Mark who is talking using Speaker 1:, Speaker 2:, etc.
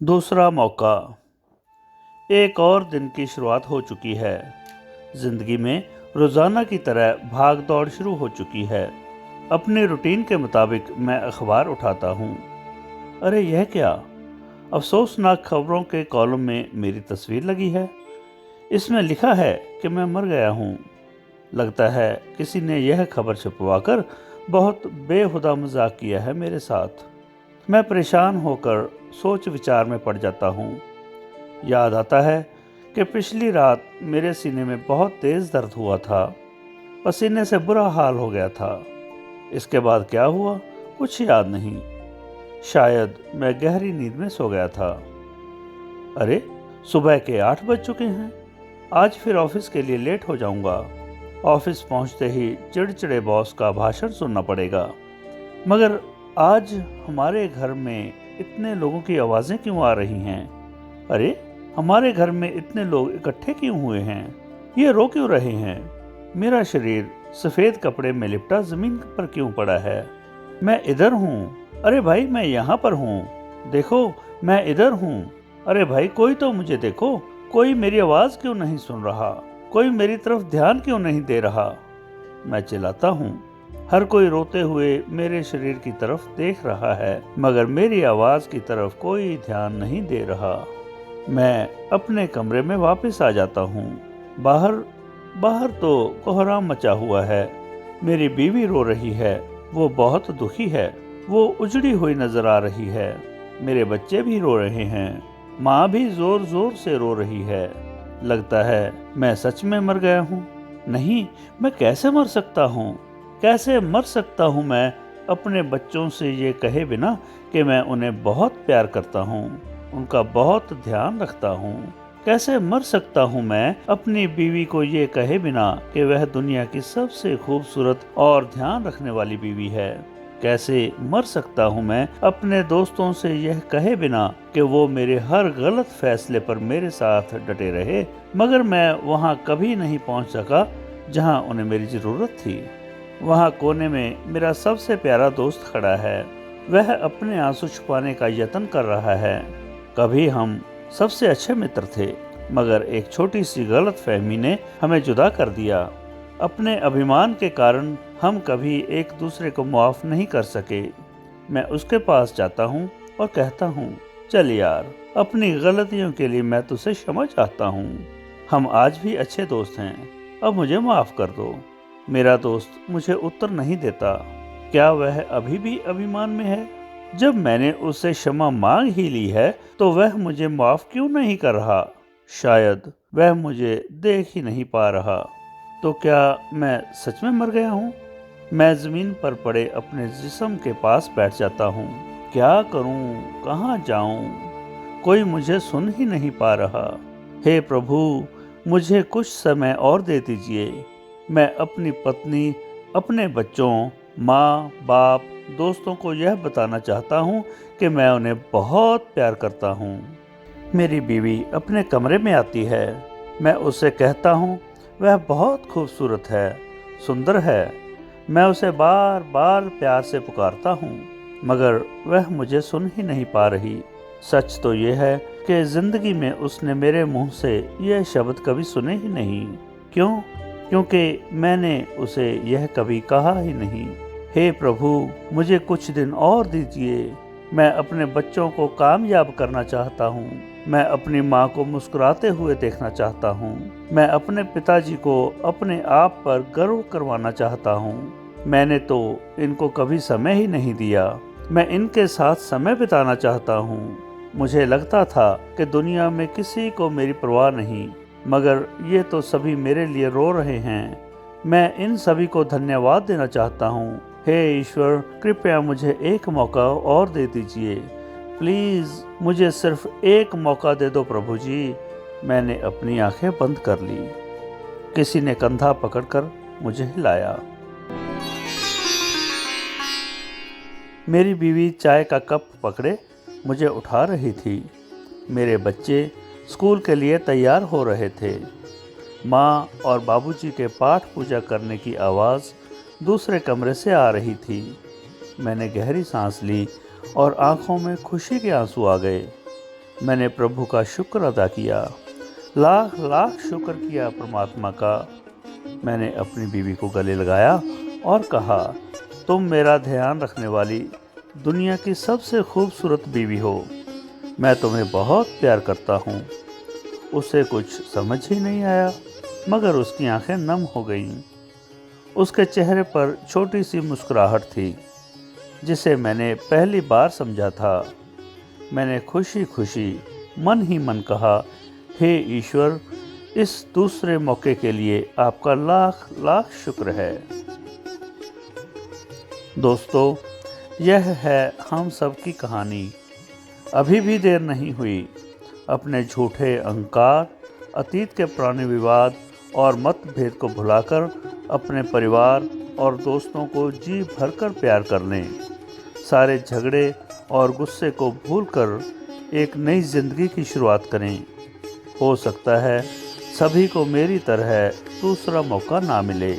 Speaker 1: दूसरा मौका। एक और दिन की शुरुआत हो चुकी है। ज़िंदगी में रोज़ाना की तरह भाग दौड़ शुरू हो चुकी है। अपने रूटीन के मुताबिक मैं अखबार उठाता हूँ। अरे यह क्या! अफसोसनाक खबरों के कॉलम में मेरी तस्वीर लगी है। इसमें लिखा है कि मैं मर गया हूँ। लगता है किसी ने यह खबर छुपवाकर बहुत बेहुदा मजाक किया है मेरे साथ। मैं परेशान होकर सोच विचार में पड़ जाता हूँ। याद आता है कि पिछली रात मेरे सीने में बहुत तेज़ दर्द हुआ था। पसीने से बुरा हाल हो गया था। इसके बाद क्या हुआ, कुछ याद नहीं। शायद मैं गहरी नींद में सो गया था। अरे, सुबह के 8 बज चुके हैं। आज फिर ऑफिस के लिए लेट हो जाऊंगा। ऑफिस पहुंचते ही चिड़चिड़े बॉस का भाषण सुनना पड़ेगा। मगर आज हमारे घर में इतने लोगों की आवाज़ें क्यों आ रही हैं? अरे, हमारे घर में इतने लोग इकट्ठे क्यों हुए हैं? ये रो क्यों रहे हैं? मेरा शरीर सफ़ेद कपड़े में लिपटा ज़मीन पर क्यों पड़ा है? मैं इधर हूँ। अरे भाई, मैं यहाँ पर हूँ। देखो, मैं इधर हूँ। अरे भाई, कोई तो मुझे देखो। कोई मेरी आवाज़ क्यों नहीं सुन रहा? कोई मेरी तरफ ध्यान क्यों नहीं दे रहा? मैं चिल्लाता हूँ। हर कोई रोते हुए मेरे शरीर की तरफ देख रहा है, मगर मेरी आवाज़ की तरफ कोई ध्यान नहीं दे रहा। मैं अपने कमरे में वापस आ जाता हूँ। बाहर बाहर तो कोहराम मचा हुआ है। मेरी बीवी रो रही है। वो बहुत दुखी है। वो उजड़ी हुई नजर आ रही है। मेरे बच्चे भी रो रहे हैं। माँ भी जोर जोर से रो रही है। लगता है मैं सच में मर गया हूँ। नहीं, मैं कैसे मर सकता हूँ? कैसे मर सकता हूँ मैं अपने बच्चों से ये कहे बिना कि मैं उन्हें बहुत प्यार करता हूँ, उनका बहुत ध्यान रखता हूँ? कैसे मर सकता हूँ मैं अपनी बीवी को ये कहे बिना कि वह दुनिया की सबसे खूबसूरत और ध्यान रखने वाली बीवी है? कैसे मर सकता हूँ मैं अपने दोस्तों से यह कहे बिना कि वो मेरे हर गलत फैसले पर मेरे साथ डटे रहे, मगर मैं वहाँ कभी नहीं पहुँच सका जहाँ उन्हें मेरी ज़रूरत थी। वहाँ कोने में मेरा सबसे प्यारा दोस्त खड़ा है। वह अपने आंसू छुपाने का यत्न कर रहा है। कभी हम सबसे अच्छे मित्र थे, मगर एक छोटी सी गलतफहमी ने हमें जुदा कर दिया। अपने अभिमान के कारण हम कभी एक दूसरे को माफ नहीं कर सके। मैं उसके पास जाता हूँ और कहता हूँ, चल यार, अपनी गलतियों के लिए मैं तुझसे क्षमा चाहता हूँ। हम आज भी अच्छे दोस्त हैं। अब मुझे माफ कर दो। मेरा दोस्त मुझे उत्तर नहीं देता। क्या वह अभी भी अभिमान में है? जब मैंने उससे क्षमा मांग ही ली है, तो वह मुझे माफ क्यों नहीं कर रहा? शायद वह मुझे देख ही नहीं पा रहा। तो क्या मैं सच में मर गया हूँ? मैं जमीन पर पड़े अपने जिस्म के पास बैठ जाता हूँ। क्या करूँ? कहाँ जाऊँ? कोई मुझे सुन ही नहीं पा रहा। हे प्रभु, मुझे कुछ समय और दे दीजिए। मैं अपनी पत्नी, अपने बच्चों, माँ, बाप, दोस्तों को यह बताना चाहता हूँ कि मैं उन्हें बहुत प्यार करता हूँ। मेरी बीवी अपने कमरे में आती है। मैं उससे कहता हूँ, वह बहुत खूबसूरत है, सुंदर है। मैं उसे बार बार प्यार से पुकारता हूँ, मगर वह मुझे सुन ही नहीं पा रही। सच तो ये है कि जिंदगी में उसने मेरे मुंह से यह शब्द कभी सुने ही नहीं। क्यों? क्योंकि मैंने उसे यह कभी कहा ही नहीं। हे प्रभु, मुझे कुछ दिन और दीजिए। मैं अपने बच्चों को कामयाब करना चाहता हूँ। मैं अपनी माँ को मुस्कुराते हुए देखना चाहता हूँ। मैं अपने पिताजी को अपने आप पर गर्व करवाना चाहता हूँ। मैंने तो इनको कभी समय ही नहीं दिया। मैं इनके साथ समय बिताना चाहता हूँ। मुझे लगता था कि दुनिया में किसी को मेरी परवाह नहीं, मगर ये तो सभी मेरे लिए रो रहे हैं। मैं इन सभी को धन्यवाद देना चाहता हूँ। हे ईश्वर, कृपया मुझे एक मौका और दे दीजिए। प्लीज़ मुझे सिर्फ एक मौका दे दो प्रभु जी। मैंने अपनी आंखें बंद कर ली। किसी ने कंधा पकड़कर मुझे हिलाया। मेरी बीवी चाय का कप पकड़े मुझे उठा रही थी। मेरे बच्चे स्कूल के लिए तैयार हो रहे थे। माँ और बाबूजी के पाठ पूजा करने की आवाज़ दूसरे कमरे से आ रही थी। मैंने गहरी सांस ली और आंखों में खुशी के आंसू आ गए। मैंने प्रभु का शुक्र अदा किया, लाख लाख शुक्र किया परमात्मा का। मैंने अपनी बीवी को गले लगाया और कहा, तुम मेरा ध्यान रखने वाली दुनिया की सबसे खूबसूरत बीवी हो। मैं तुम्हें बहुत प्यार करता हूँ। उसे कुछ समझ ही नहीं आया, मगर उसकी आंखें नम हो गईं। उसके चेहरे पर छोटी सी मुस्कुराहट थी, जिसे मैंने पहली बार समझा था। मैंने खुशी खुशी मन ही मन कहा, हे ईश्वर, इस दूसरे मौके के लिए आपका लाख लाख शुक्र है। दोस्तों, यह है हम सब की कहानी। अभी भी देर नहीं हुई। अपने झूठे अहंकार, अतीत के पुराने विवाद और मतभेद को भुलाकर अपने परिवार और दोस्तों को जी भरकर प्यार कर लें। सारे झगड़े और गुस्से को भूलकर एक नई जिंदगी की शुरुआत करें। हो सकता है सभी को मेरी तरह दूसरा मौका ना मिले।